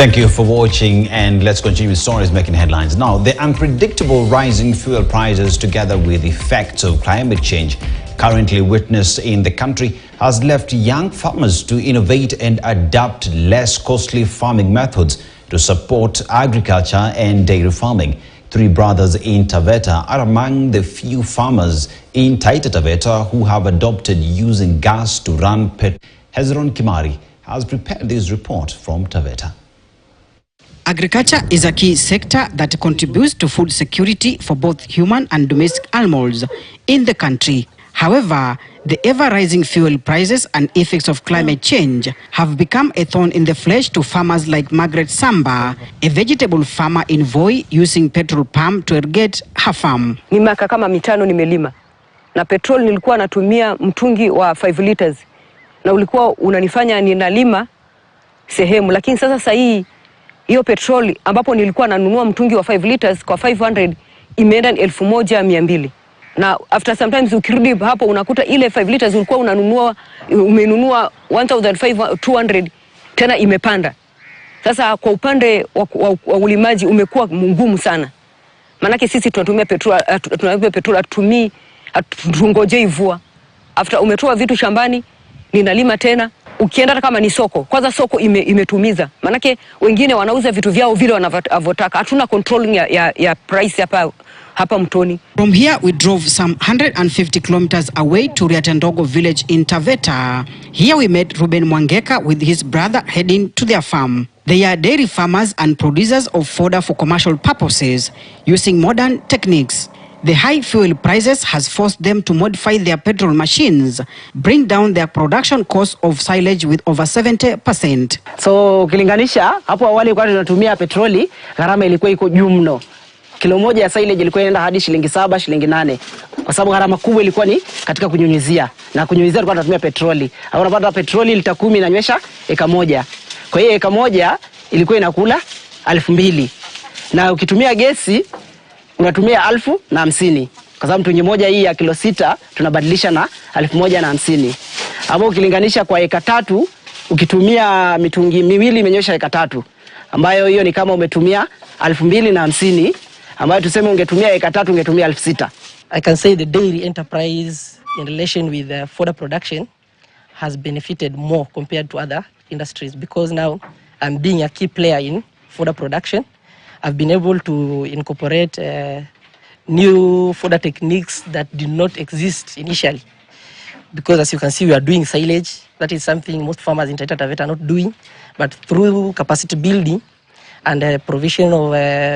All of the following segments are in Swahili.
Thank you for watching, and let's continue with stories making headlines. Now, the unpredictable rising fuel prices together with effects of climate change currently witnessed in the country has left young farmers to innovate and adopt less costly farming methods to support agriculture and dairy farming. Three brothers in Taveta are among the few farmers in Taita Taveta who have adopted using gas to run pet. Hezron Kimari has prepared this report from Taveta. Agriculture is a key sector that contributes to food security for both human and domestic animals in the country. However, the ever-rising fuel prices and effects of climate change have become a thorn in the flesh to farmers like Margaret Samba, a vegetable farmer in Voi using petrol pump to irrigate her farm. Ni miaka kama mitano nimelima na petrol nilikuwa natumia mtungi wa 5 liters na ulikuwa unanifanya ninalima sehemu, lakini sasa hii hiyo petroli ambapo nilikuwa nanunua mtungi wa 5 liters kwa 500 imeenda 1200, na after sometimes ukirudi hapo unakuta ile 5 liters ulikuwa umenunua 1200 tena imepanda. Sasa kwa upande wa ulimaji umekuwa mgumu sana, manake sisi tunatumia petrol atungojei mvua. After umetoa vitu shambani ninalima tena, ukienda kama ni soko, kwanza soko imetumiza, manake wengine wanauza vitu vyao vile wanavyotaka, hatuna controlling ya price hapa mtoni. From here we drove some 150 kilometers away to Riatendogo village in Taveta. Here we met Ruben Mwangeka with his brother heading to their farm. They are dairy farmers and producers of fodder for commercial purposes using modern techniques. The high fuel prices has forced them to modify their petrol machines, bring down their production cost of silage with over 70%. So ukilinganisha hapo awali kwa tunatumia petroli, gharama ilikuwa iko juu mno. Kilo moja ya silage ilikuwa inaenda hadi shilingi 7, shilingi 8. Kwa sababu gharama kubwa ilikuwa ni katika kunyunyizia. Na kunyunyizia tulikuwa tunatumia petroli. Hapo unapata petroli lita 10 inanywesha eka moja. Kwa hiyo eka moja ilikuwa inakula 2000. Na ukitumia gesi unatumia 1050, kwa sababu mtungi moja hii ya kilo 6 tunabadilisha na 1150. Hapo ukilinganisha kwa eka 3 ukitumia mitungi miwili imenyosha eka 3, ambayo hiyo ni kama umetumia 2050, ambayo tuseme ungetumia eka 3 ungetumia 6000. I can say the dairy enterprise in relation with fodder production has benefited more compared to other industries, because now I'm being a key player in fodder production. I've been able to incorporate new fodder techniques that did not exist initially. Because as you can see, we are doing silage. That is something most farmers in Taita Taveta are not doing. But through capacity building and provision of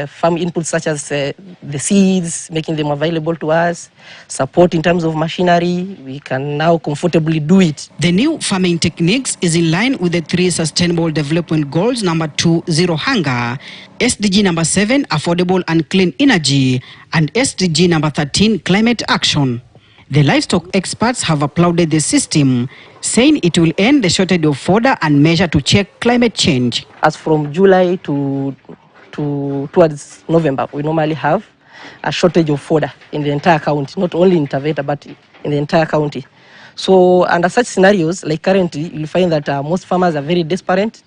farm inputs such as the seeds, making them available to us, support in terms of machinery, we can now comfortably do it. The new farming techniques is in line with the 3 Sustainable Development Goals, number 2, Zero Hunger, SDG number 7, Affordable and Clean Energy, and SDG number 13, Climate Action. The livestock experts have applauded the system, saying it will end the shortage of fodder and measure to check climate change. As from July towards November, we normally have a shortage of fodder in the entire county, not only in Taveta, but in the entire county. So under such scenarios, like currently, you'll find that most farmers are very desperate,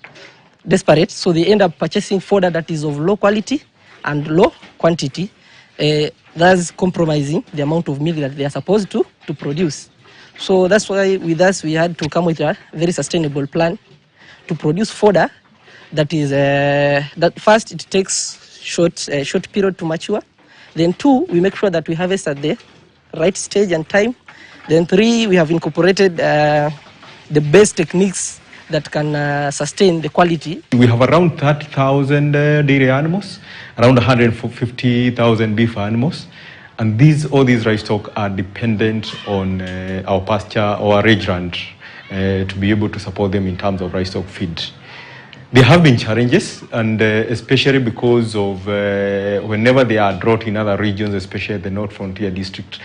so they end up purchasing fodder that is of low quality and low quantity, thus compromising the amount of milk that they are supposed to produce. So that's why with us we had to come with a very sustainable plan to produce fodder that is that first it takes short period to mature. Then 2, we make sure that we harvest at the right stage and time. Then 3, we have incorporated the best techniques that can sustain the quality. We have around 30,000 dairy animals, around 150,000 beef animals, and all these livestock are dependent on our pasture or rangeland to be able to support them in terms of livestock feed. There have been challenges, and especially because of whenever they are drought in other regions, especially the North Frontier District,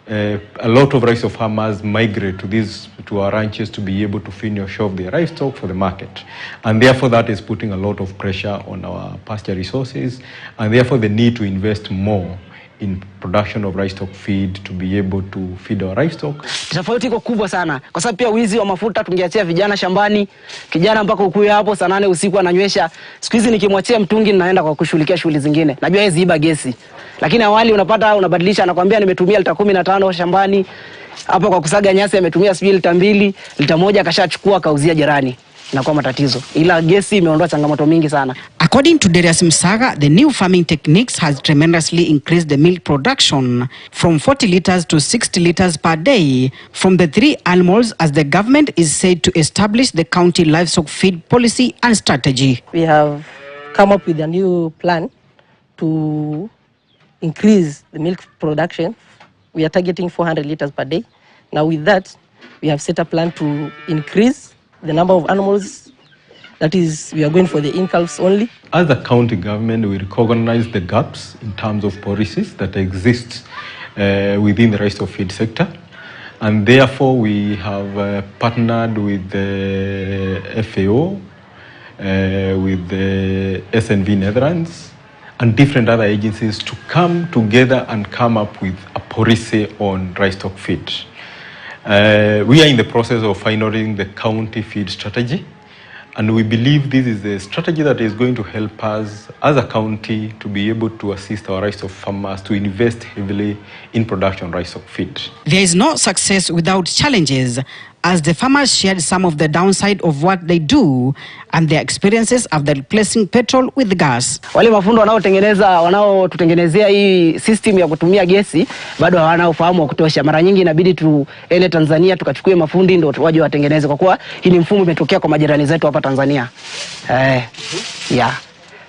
a lot of livestock farmers migrate to our ranches to be able to finish off their livestock for the market, and therefore that is putting a lot of pressure on our pasture resources, and therefore the need to invest more in production of livestock feed to be able to feed our livestock. Tofauti iko kubwa sana kwa sababu pia wizi wa mafuta tungeachia vijana shambani, kijana mpaka ukuye hapo saa 8 usiku ananywesha. Siku hizi nikimwachia mtungi ninaenda kwa kushughulikia shughuli zingine. Najua hizi iba gesi. Lakini awali unapata unabadilisha, anakuambia nimetumia lita 15 shambani. Hapo kwa kusaga nyasi ametumia lita 2, lita 1 akashachukua kauzia jirani. Inakuwa matatizo. Ila gesi imeondoa changamoto mingi sana. According to Darius Msaga, the new farming techniques has tremendously increased the milk production from 40 liters to 60 liters per day from the 3 animals, as the government is said to establish the county livestock feed policy and strategy. We have come up with a new plan to increase the milk production. We are targeting 400 liters per day. Now with that, we have set a plan to increase the number of animals. That is, we are going for the in-calves only. As a county government, we recognize the gaps in terms of policies that exist within the livestock feed sector. And therefore, we have partnered with the FAO, with the SNV Netherlands, and different other agencies to come together and come up with a policy on livestock feed. We are in the process of finalizing the county feed strategy, and we believe this is a strategy that is going to help us as a county to be able to assist our livestock farmers to invest heavily in production livestock feed. There is no success without challenges, as the farmers shared some of the downside of what they do and their experiences after replacing petrol with gas. Wale mafundo wanaotutengenezea hii system ya kutumia gesi bado hawana ufahamu wa kutosha. Mara nyingi inabidi tuende Tanzania tukachukue mafundi ndio waje watengeneze, kwa kuwa hii ni mfumo umetokea kwa majirani zetu hapa Tanzania. Yeah.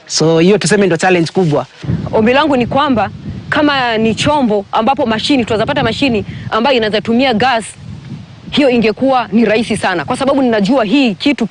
So hiyo tuseme ndio challenge kubwa. Ombi langu ni kwamba kama ni chombo ambapo mashini tunazapata mashini ambayo inaweza tumia gas, hiyo ingekuwa ni rahisi sana, kwa sababu ninajua hii kitu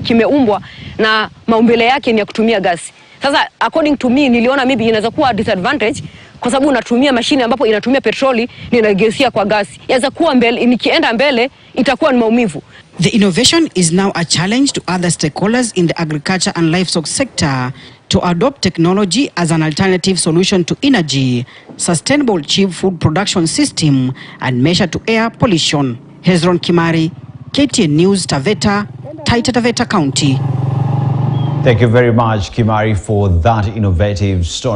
kimeumbwa na maumbile yake ni ya kutumia gasi. Sasa according to me, niliona maybe inaweza kuwa disadvantage kwa sababu unatumia mashine ambapo inatumia petroli na inagesia kwa gasi. Inaweza kuwa mbele, nikienda mbele itakuwa ni maumivu. The innovation is now a challenge to other stakeholders in the agriculture and livestock sector to adopt technology as an alternative solution to energy, sustainable cheap food production system, and measure to air pollution. Hezron Kimari, KTN News, Taveta, Taita Taveta County. Thank you very much, Kimari, for that innovative story.